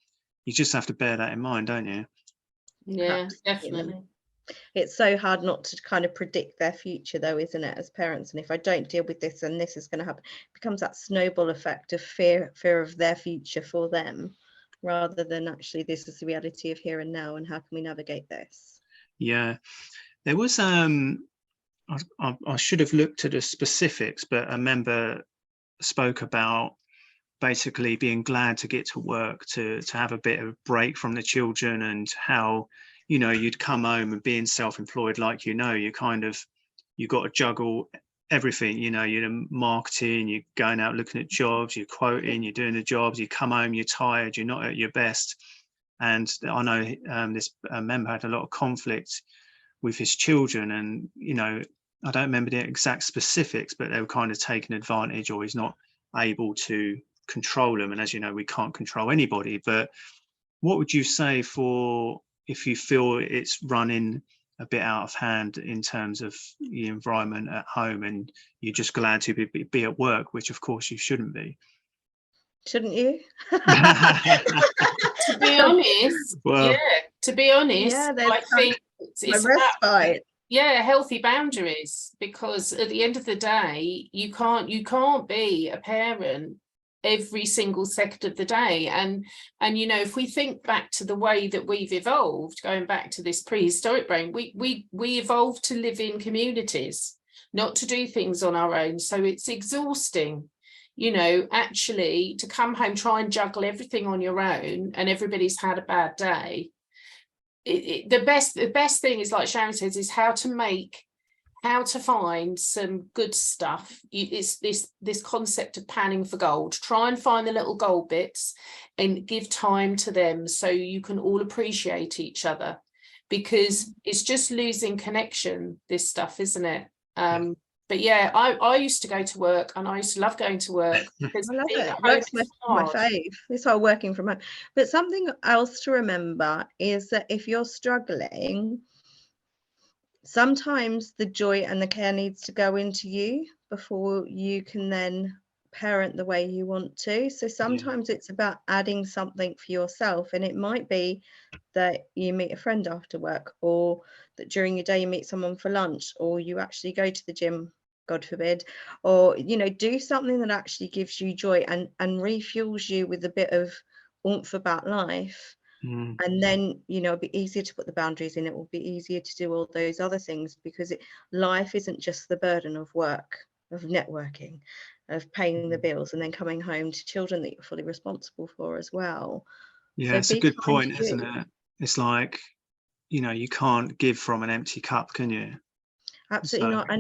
you just have to bear that in mind, don't you? Yeah, definitely. It's so hard not to kind of predict their future, though, isn't it, as parents? And if I don't deal with this, and this is going to happen, it becomes that snowball effect of fear of their future for them, rather than actually this is the reality of here and now, and how can we navigate this? Yeah, there was I should have looked at the specifics, but a member spoke about basically being glad to get to work, to have a bit of break from the children, and how, you know, you'd come home and being self-employed, like, you know, you got to juggle everything, you know, you're in marketing, you're going out looking at jobs, you're quoting, you're doing the jobs, you come home, you're tired, you're not at your best. And I know this member had a lot of conflict with his children, and, you know, I don't remember the exact specifics, but they were kind of taking advantage, or he's not able to control them. And as you know, we can't control anybody. But what would you say for if you feel it's running a bit out of hand in terms of the environment at home, and you're just glad to be at work, which of course you shouldn't be? Shouldn't you? To be honest, well, yeah, to be honest, Yeah, I think it's about, Yeah, healthy boundaries, because at the end of the day, you can't be a parent every single second of the day. And you know, if we think back to the way that we've evolved, going back to this prehistoric brain, we evolved to live in communities, not to do things on our own. So it's exhausting, you know, actually to come home, try and juggle everything on your own, and everybody's had a bad day. The best thing is, like Sharon says, is how to find some good stuff. It's this concept of panning for gold. Try and find the little gold bits and give time to them, so you can all appreciate each other, because it's just losing connection, this stuff, isn't it? But yeah, I used to go to work, and I used to love going to work, because I love being it. at home Work's is my hard. fave. This whole working from home. But something else to remember is that if you're struggling, sometimes the joy and the care needs to go into you before you can then parent the way you want to. So sometimes it's about adding something for yourself, and it might be that you meet a friend after work, or that during your day you meet someone for lunch, or you actually go to the gym, God forbid, or you know, do something that actually gives you joy and refuels you with a bit of oomph about life. And then, you know, it'll be easier to put the boundaries in. It will be easier to do all those other things, because life isn't just the burden of work, of networking, of paying the bills, and then coming home to children that you're fully responsible for as well. Yeah, So it's a be good kind point, to isn't you. it? It's like, you know, you can't give from an empty cup, can you? Absolutely So, not.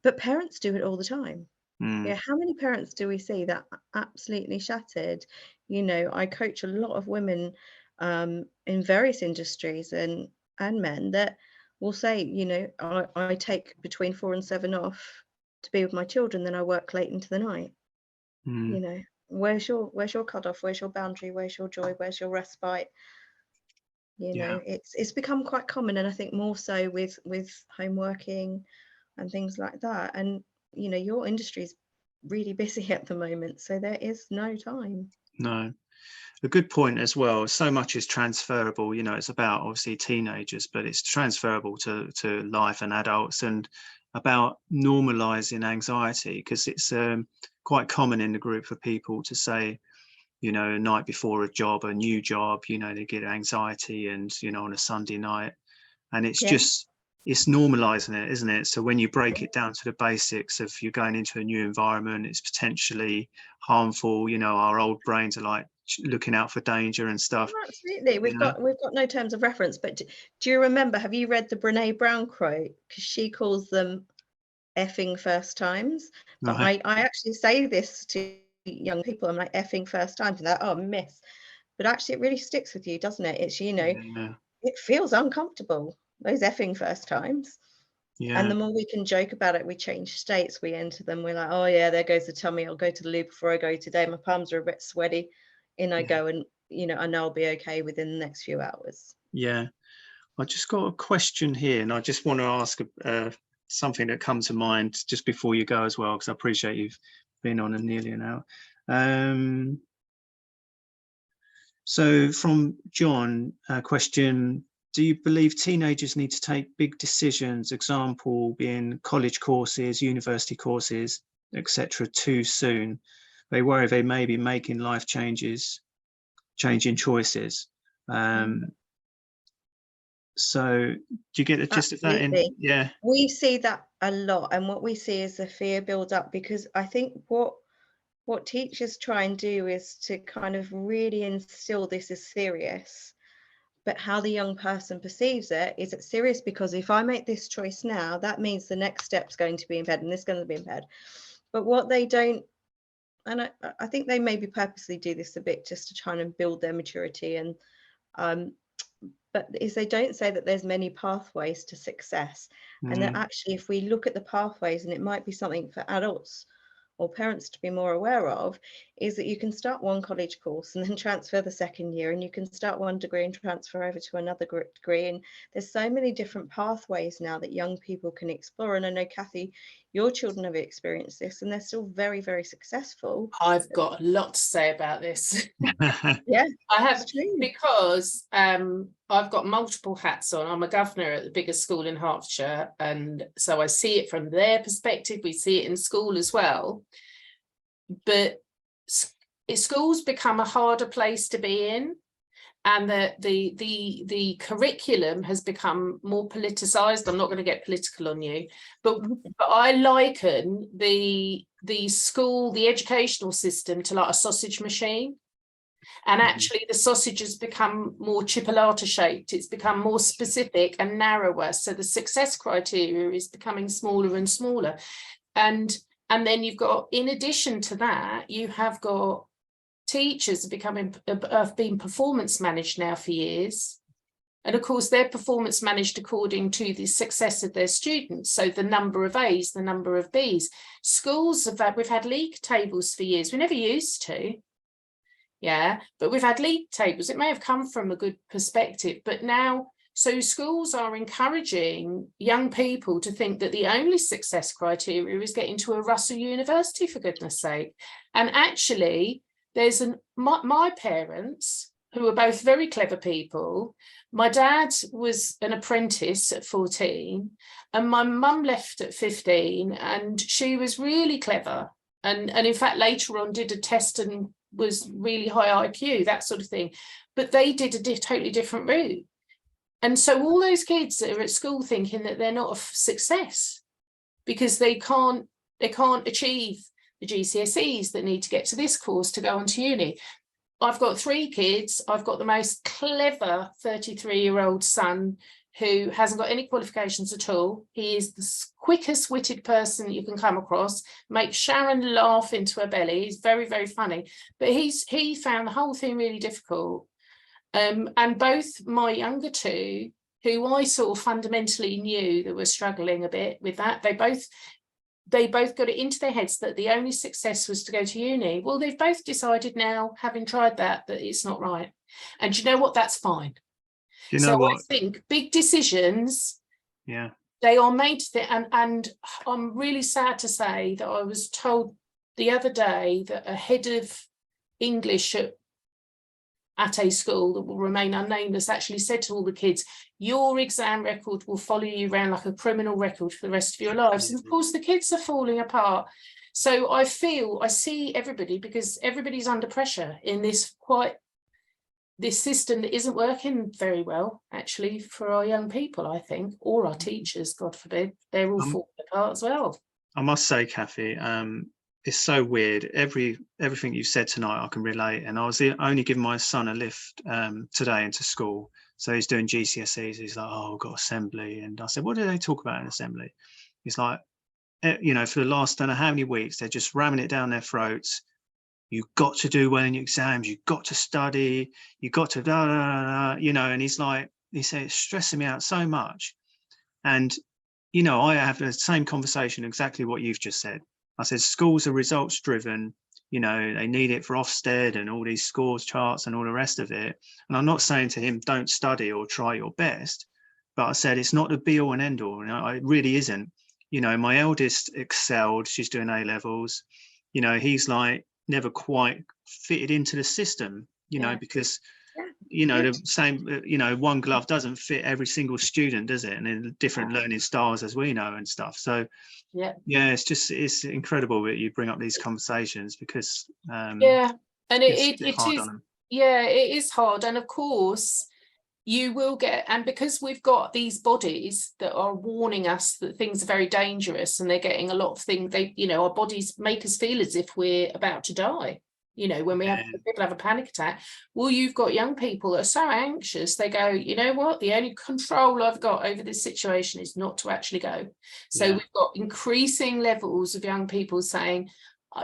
But parents do it all the time. Yeah, how many parents do we see that are absolutely shattered? You know, I coach a lot of women in various industries and men that will say, you know, I take between 4 and 7 off to be with my children, then I work late into the night. You know, where's your cutoff? Where's your boundary? Where's your joy? Where's your respite? You yeah, know, it's become quite common, and I think more so with home working and things like that. And you know, your industry is really busy at the moment, so there is no time. no. A good point as well. So much is transferable, you know, it's about obviously teenagers, but it's transferable to life and adults, and about normalizing anxiety, because it's quite common in the group for people to say, you know, a night before a new job, you know, they get anxiety, and, you know, on a Sunday night, and it's Yeah, just, it's normalizing it, isn't it? So when you break it down to the basics of you're going into a new environment, it's potentially harmful, you know, our old brains are like looking out for danger and stuff, absolutely. you We've know. got no terms of reference, but do you remember, have you read the Brene Brown quote? Because she calls them effing first times. But Right. I actually say this to young people. I'm like, effing first times, and they're, oh, miss. But actually it really sticks with you, doesn't it? It's, you know, Yeah, it feels uncomfortable, those effing first times. And yeah, the more we can joke about it, we change states, we enter them. We're like, oh yeah, there goes the tummy. I'll go to the loo before I go today. My palms are a bit sweaty. In I yeah, go, and you know, I know I'll be okay within the next few hours. yeah. I just got a question here, and I just want to ask something that comes to mind just before you go as well, because I appreciate you've been on nearly an hour. So from John, question, do you believe teenagers need to take big decisions, example being college courses, university courses, etc., too soon? They worry they may be making life changing choices. So do you get the gist of that? Absolutely. Yeah, We see that a lot, and what we see is the fear build up, because I think what teachers try and do is to kind of really instill this as serious. But how the young person perceives it, is it serious because if I make this choice now, that means the next step's going to be in bed, and this is going to be in bed. But what they don't, and I think they maybe purposely do this a bit just to try and build their maturity, and but is they don't say that there's many pathways to success, and that actually if we look at the pathways, and it might be something for adults or parents to be more aware of, is that you can start one college course and then transfer the second year, and you can start one degree and transfer over to another degree. And there's so many different pathways now that young people can explore. And I know, Kathy, your children have experienced this, and they're still very, very successful. I've got a lot to say about this. Yeah, I have, it's true. because I've got multiple hats on. I'm a governor at the biggest school in Hertfordshire, and so I see it from their perspective. We see it in school as well. But schools become a harder place to be in, and the curriculum has become more politicized. I'm not going to get political on you, but I liken the school, the educational system, to like a sausage machine. And actually the sausage has become more chipolata shaped. It's become more specific and narrower. So the success criteria is becoming smaller and smaller. And then you've got, in addition to that, you have got teachers have been performance managed now for years. And of course, they're performance managed according to the success of their students. So the number of A's, the number of B's. Schools we've had league tables for years. We never used to. Yeah, but we've had league tables. It may have come from a good perspective, but now, so schools are encouraging young people to think that the only success criteria is getting to a Russell University, for goodness sake. And actually, there's my parents, who are both very clever people. My dad was an apprentice at 14, and my mum left at 15, and she was really clever. And in fact, later on did a test and was really high IQ, that sort of thing. But they did a totally different route. And so all those kids are at school thinking that they're not a success because they can't achieve the GCSEs that need to get to this course to go on to uni. I've got 3 kids. I've got the most clever 33-year-old son who hasn't got any qualifications at all. He is the quickest witted person you can come across, makes Sharon laugh into her belly. He's very, very funny, but he found the whole thing really difficult. And both my younger 2, who I sort of fundamentally knew that were struggling a bit with that, they both got it into their heads that the only success was to go to uni. Well, they've both decided now, having tried that it's not right. And you know what? That's fine. You know what? I think big decisions, Yeah, they are made to and I'm really sad to say that I was told the other day that a head of English at a school that will remain unnamed has actually said to all the kids, your exam record will follow you around like a criminal record for the rest of your lives. And of course the kids are falling apart. So I see everybody, because everybody's under pressure in this system that isn't working very well, actually, for our young people, I think, or our teachers, God forbid. They're all falling apart as well. I must say, Kathy, it's so weird. Everything you said tonight, I can relate. And I was only giving my son a lift today into school. So he's doing GCSEs. He's like, oh, I've got assembly. And I said, what do they talk about in assembly? He's like, you know, for the last, don't know how many weeks, they're just ramming it down their throats. You've got to do well in your exams. You've got to study. You've got to, you know, and he's like, he said, it's stressing me out so much. And, you know, I have the same conversation, exactly what you've just said. I said, schools are results driven. You know, they need it for Ofsted and all these scores charts and all the rest of it. And I'm not saying to him, don't study or try your best, but I said, it's not the be all and end all. And it really isn't. You know, my eldest excelled. She's doing A levels. You know, he's like, never quite fitted into the system, you know, because, you know, the same, you know, one glove doesn't fit every single student, does it? And in different learning styles, as we know, and stuff. So, yeah, it's incredible that you bring up these conversations because, and it is hard. And of course, you will get, and because we've got these bodies that are warning us that things are very dangerous and they're getting a lot of things, you know, our bodies make us feel as if we're about to die, you know, when people have a panic attack. Well, you've got young people that are so anxious, they go, you know what, the only control I've got over this situation is not to actually go. So we've got increasing levels of young people saying,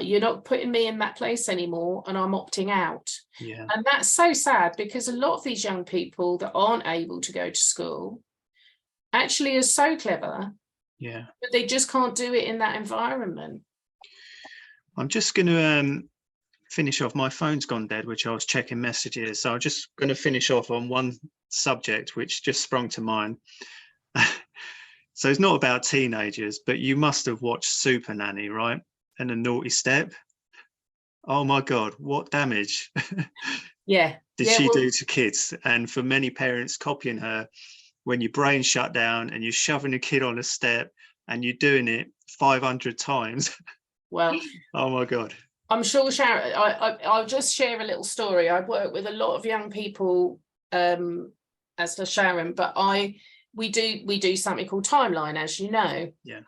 you're not putting me in that place anymore and I'm opting out. And that's so sad, because a lot of these young people that aren't able to go to school actually are so clever, but they just can't do it in that environment. I'm just going to finish off. My phone's gone dead, which I was checking messages, so I'm just going to finish off on one subject which just sprung to mind. So it's not about teenagers, but you must have watched Super Nanny, right? And A Naughty Step. Oh my God, what damage. did Yeah, she well, do to kids? And for many parents copying her, when your brain shut down and you're shoving a kid on a step and you're doing it 500 times. well, Oh my God. I'm sure Sharon, I'll just share a little story. I work with a lot of young people, as does Sharon, but we do something called Timeline, as you know. Yeah.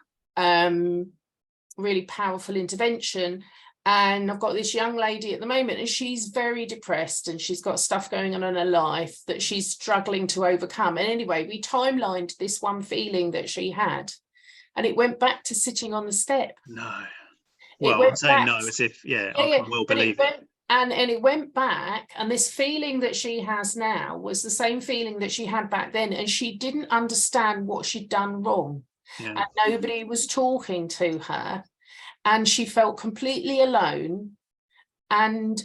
Really powerful intervention. And I've got this young lady at the moment, and she's very depressed, and she's got stuff going on in her life that she's struggling to overcome. And anyway, we timelined this one feeling that she had, and it went back to sitting on the step. No. Well, I'm saying no, as if, I can well believe it. And it went back, and this feeling that she has now was the same feeling that she had back then, and she didn't understand what she'd done wrong. Yeah. And nobody was talking to her, and she felt completely alone. And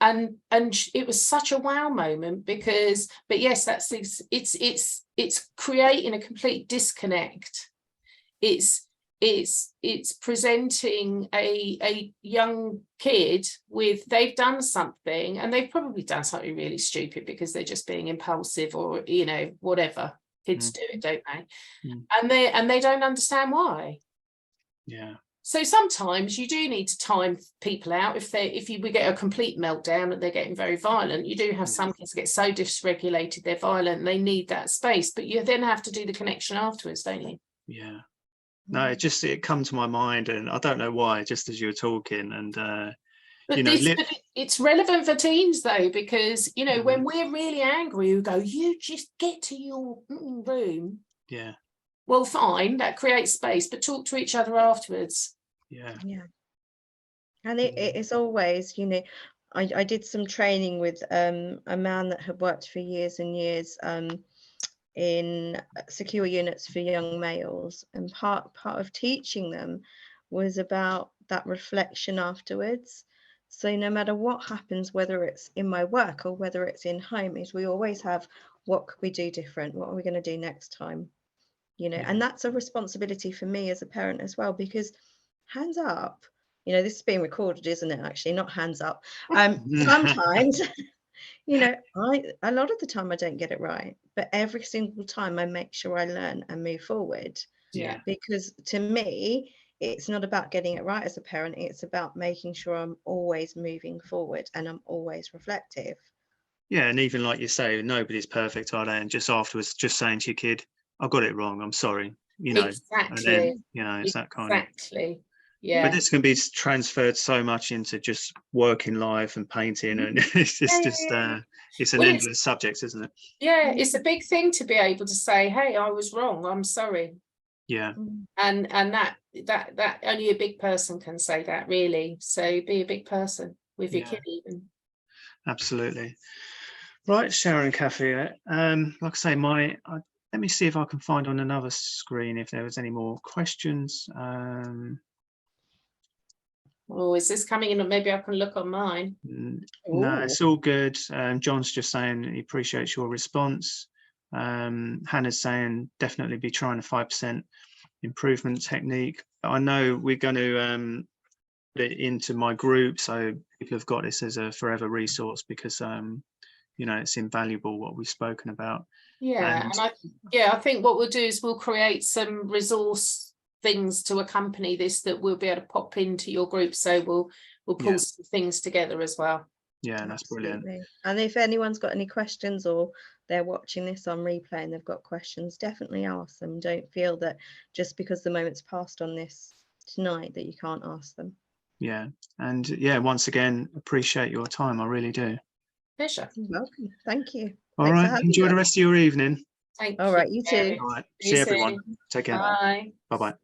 it was such a wow moment, because, but yes, that's it's creating a complete disconnect. It's presenting a young kid with, they've done something, and they've probably done something really stupid because they're just being impulsive, or whatever kids do it, don't they? And they don't understand why. Yeah. So sometimes you do need to time people out. If we get a complete meltdown and they're getting very violent, you do have some kids get so dysregulated, they're violent, and they need that space. But you then have to do the connection afterwards, don't you? Yeah. No, it come to my mind, and I don't know why, just as you were talking, and but it's relevant for teens though, because when we're really angry, we go, you just get to your room. Yeah. Well, fine, that creates space, but talk to each other afterwards. Yeah. And it's always, I did some training with a man that had worked for years and years in secure units for young males, and part of teaching them was about that reflection afterwards. So no matter what happens, whether it's in my work or whether it's in home, is we always have, what could we do different? What are we going to do next time? And that's a responsibility for me as a parent as well, because hands up, this is being recorded, isn't it? Actually, not hands up. Sometimes a lot of the time I don't get it right, but every single time I make sure I learn and move forward. Yeah. Because to me, it's not about getting it right as a parent, it's about making sure I'm always moving forward and I'm always reflective. Yeah, and even like you say, nobody's perfect, are they? And just afterwards, just saying to your kid, I got it wrong, I'm sorry. Exactly. And then, it's that kind of. Exactly. Yeah. But this can be transferred so much into just working life and painting, and it's an endless subject, isn't it? Yeah, it's a big thing to be able to say, hey, I was wrong, I'm sorry. Yeah. And that only a big person can say that, really. So be a big person with your kid even. Absolutely. Right, Sharon, Kathy, like I say, let me see if I can find on another screen if there was any more questions. Oh, is this coming in? Maybe I can look on mine. No, it's all good. John's just saying he appreciates your response. Hannah's saying definitely be trying a 5% improvement technique. I know we're going to put it into my group, so people have got this as a forever resource, because it's invaluable what we've spoken about. Yeah, I think what we'll do is we'll create some resource things to accompany this that we'll be able to pop into your group, so we'll pull some things together as well. Yeah, that's brilliant. And if anyone's got any questions, or they're watching this on replay and they've got questions, definitely ask them. Don't feel that just because the moment's passed on this tonight that you can't ask them. Yeah, and once again, appreciate your time, I really do. Pleasure. You're welcome. Thank you. All right, enjoy the rest of your evening. All right, you too. All right, see everyone. Take care. Bye. Bye-bye.